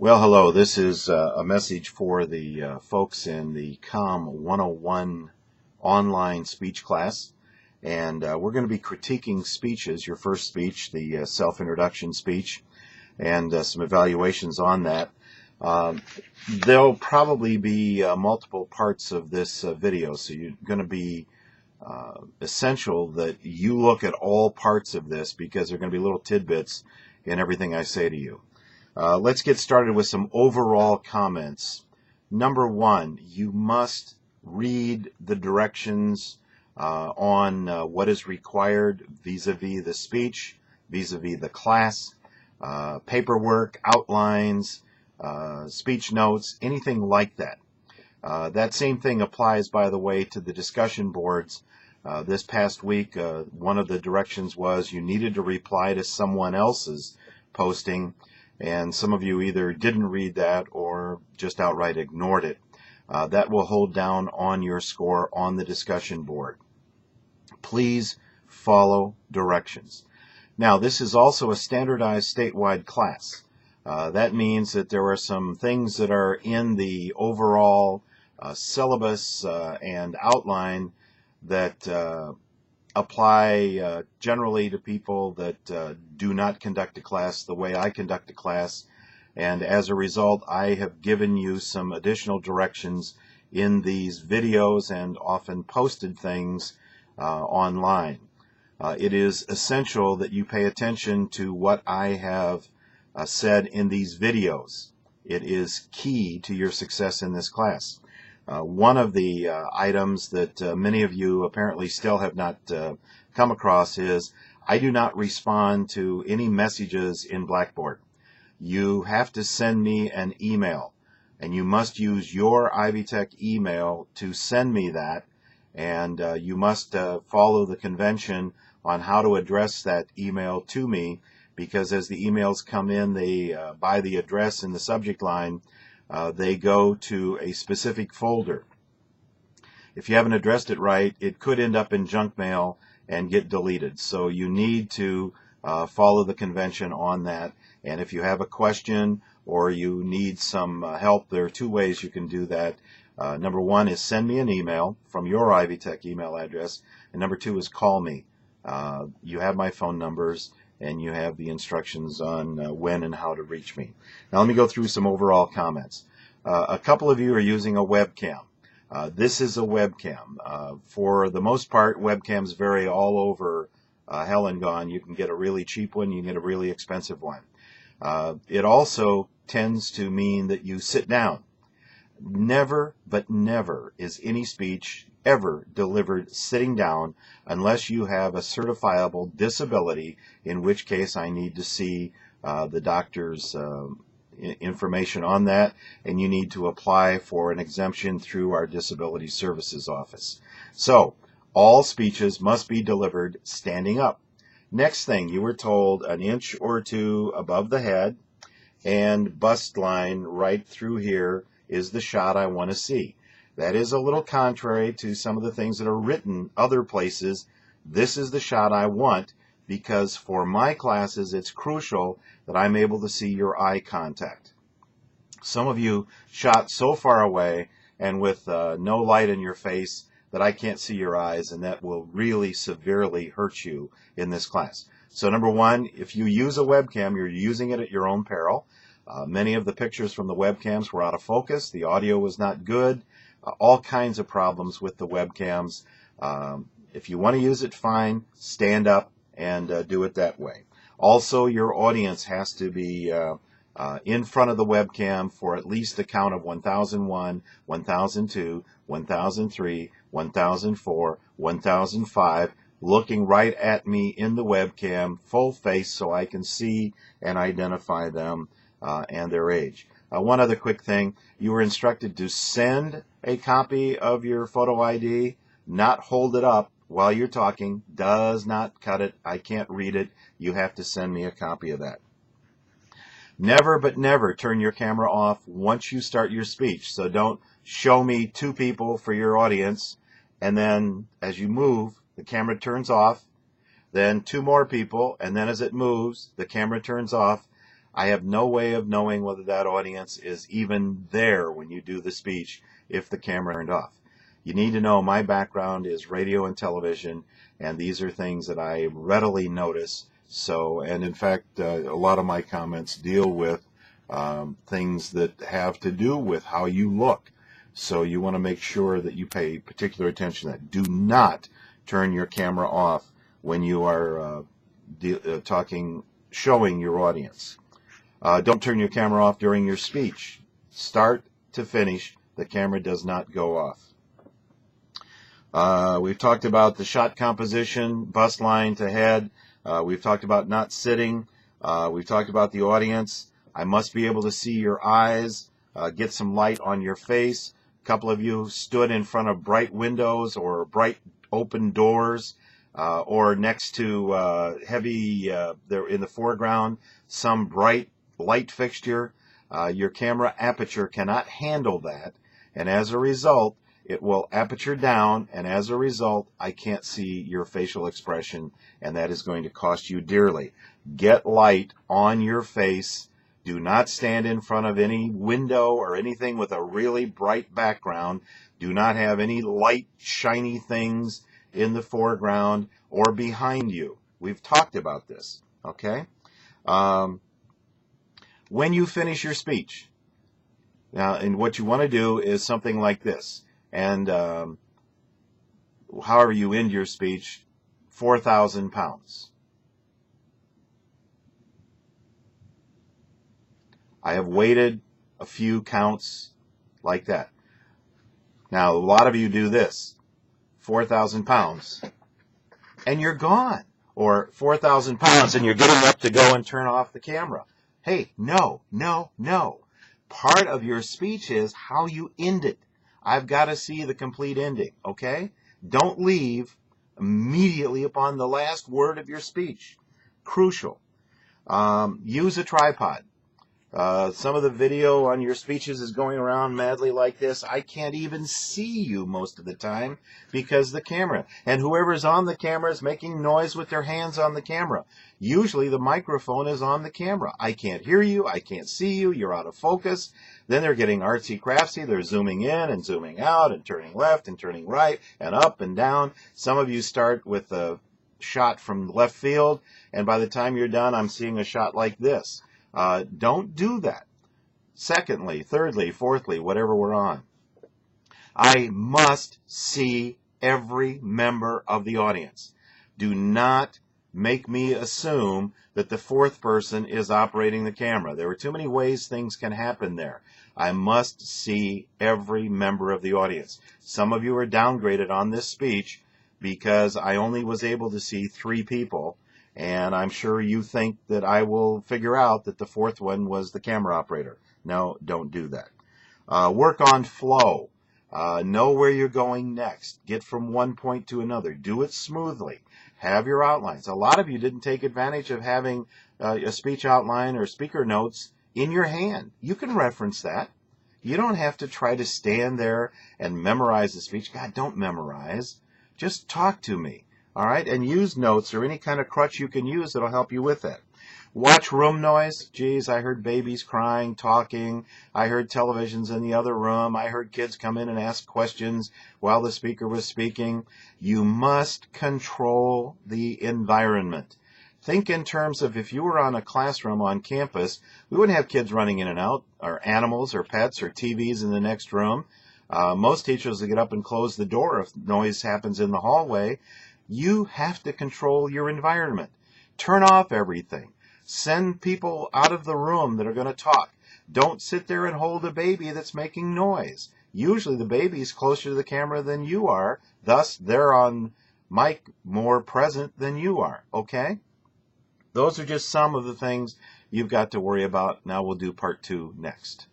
Well, hello. This is a message for the folks in the COMM 101 online speech class. And we're going to be critiquing speeches, your first speech, the self-introduction speech, and some evaluations on that. There'll probably be multiple parts of this video, so you're going to be essential that you look at all parts of this because there are going to be little tidbits in everything I say to you. Let's get started with some overall comments. Number one, you must read the directions on what is required vis-a-vis the speech, vis-a-vis the class, paperwork, outlines, speech notes, anything like that. That same thing applies, by the way, to the discussion boards. This past week, one of the directions was you needed to reply to someone else's posting, and some of you either didn't read that or just outright ignored it. That will hold down on your score on the discussion board. Please follow directions. Now, this is also a standardized statewide class. That means that there are some things that are in the overall syllabus and outline that apply generally to people that do not conduct a class the way I conduct a class, and as a result I have given you some additional directions in these videos and often posted things online. It is essential that you pay attention to what I have said in these videos. It is key to your success in this class. One of the items that many of you apparently still have not come across is I do not respond to any messages in Blackboard. You have to send me an email, and you must use your Ivy Tech email to send me that, and you must follow the convention on how to address that email to me, because as the emails come in, they by the address in the subject line, they go to a specific folder. If you haven't addressed it right, it could end up in junk mail and get deleted. So you need to follow the convention on that. And if you have a question or you need some help, there are two ways you can do that. Number one is send me an email from your Ivy Tech email address. And number two is call me. You have my phone numbers, and you have the instructions on when and how to reach me. Now let me go through some overall comments. A couple of you are using a webcam. This is a webcam. For the most part, webcams vary all over hell and gone. You can get a really cheap one, you can get a really expensive one. It also tends to mean that you sit down. Never, but never is any speech ever delivered sitting down unless you have a certifiable disability, in which case I need to see the doctor's information on that, and you need to apply for an exemption through our Disability Services Office. So, all speeches must be delivered standing up. Next thing, you were told an inch or two above the head, and bust line right through here is the shot I want to see. That is a little contrary to some of the things that are written other places. This is the shot I want, because for my classes it's crucial that I'm able to see your eye contact. Some of you shot so far away and with no light in your face that I can't see your eyes, and that will really severely hurt you in this class. So number one, if you use a webcam, you're using it at your own peril. Many of the pictures from the webcams were out of focus. The audio was not good. All kinds of problems with the webcams. If you want to use it, fine. Stand up and do it that way. Also, your audience has to be in front of the webcam for at least a count of 1001, 1002, 1003, 1004, 1005, looking right at me in the webcam, full face, so I can see and identify them and their age. One other quick thing, you were instructed to send a copy of your photo ID, not hold it up while you're talking. Does not cut it. I can't read it. You have to send me a copy of that. Never, but never turn your camera off once you start your speech. So don't show me two people for your audience, and then as you move, the camera turns off, then two more people, and then as it moves, the camera turns off. I have no way of knowing whether that audience is even there when you do the speech if the camera turned off. You need to know my background is radio and television, and these are things that I readily notice. So, and in fact, a lot of my comments deal with things that have to do with how you look. So you want to make sure that you pay particular attention to that. Do not turn your camera off when you are showing your audience. Don't turn your camera off during your speech. Start to finish, the camera does not go off. We've talked about the shot composition, bust line to head. We've talked about not sitting. We've talked about the audience. I must be able to see your eyes, get some light on your face. A couple of you stood in front of bright windows or bright open doors, or next to there in the foreground, some bright light fixture. Your camera aperture cannot handle that, and as a result, it will aperture down, and as a result, I can't see your facial expression, and that is going to cost you dearly. Get light on your face. Do not stand in front of any window or anything with a really bright background. Do not have any light, shiny things in the foreground or behind you. We've talked about this, okay? When you finish your speech, now, and what you want to do is something like this. And however you end your speech, 4,000 pounds. I have waited a few counts like that. Now, a lot of you do this, 4,000 pounds, and you're gone. Or 4,000 pounds, and you're getting up to go and turn off the camera. Hey, no, no, no. Part of your speech is how you end it. I've got to see the complete ending, okay? Don't leave immediately upon the last word of your speech. Crucial. Use a tripod. Some of the video on your speeches is going around madly like this. I can't even see you most of the time because the camera. And whoever's on the camera is making noise with their hands on the camera. Usually the microphone is on the camera. I can't hear you. I can't see you. You're out of focus. Then they're getting artsy-craftsy. They're zooming in and zooming out and turning left and turning right and up and down. Some of you start with a shot from left field, and by the time you're done, I'm seeing a shot like this. Don't do that. Secondly, thirdly, fourthly, whatever we're on, I must see every member of the audience. Do not make me assume that the fourth person is operating the camera. There are too many ways things can happen there. I must see every member of the audience. Some of you are downgraded on this speech because I only was able to see 3 people. And I'm sure you think that I will figure out that the fourth one was the camera operator. No, don't do that. Work on flow. Know where you're going next. Get from one point to another. Do it smoothly. Have your outlines. A lot of you didn't take advantage of having a speech outline or speaker notes in your hand. You can reference that. You don't have to try to stand there and memorize the speech. God, don't memorize. Just talk to me. All right, and use notes or any kind of crutch you can use that'll help you with that. Watch room noise. Geez, I heard babies crying, talking. I heard televisions in the other room. I heard kids come in and ask questions while the speaker was speaking. You must control the environment. Think in terms of if you were on a classroom on campus, we wouldn't have kids running in and out, or animals or pets or TVs in the next room. Most teachers will get up and close the door if noise happens in the hallway. You have to control your environment. Turn off everything. Send people out of the room that are going to talk. Don't sit there and hold a baby that's making noise. Usually the baby's closer to the camera than you are. Thus, they're on mic more present than you are. Okay? Those are just some of the things you've got to worry about. Now we'll do part 2 next.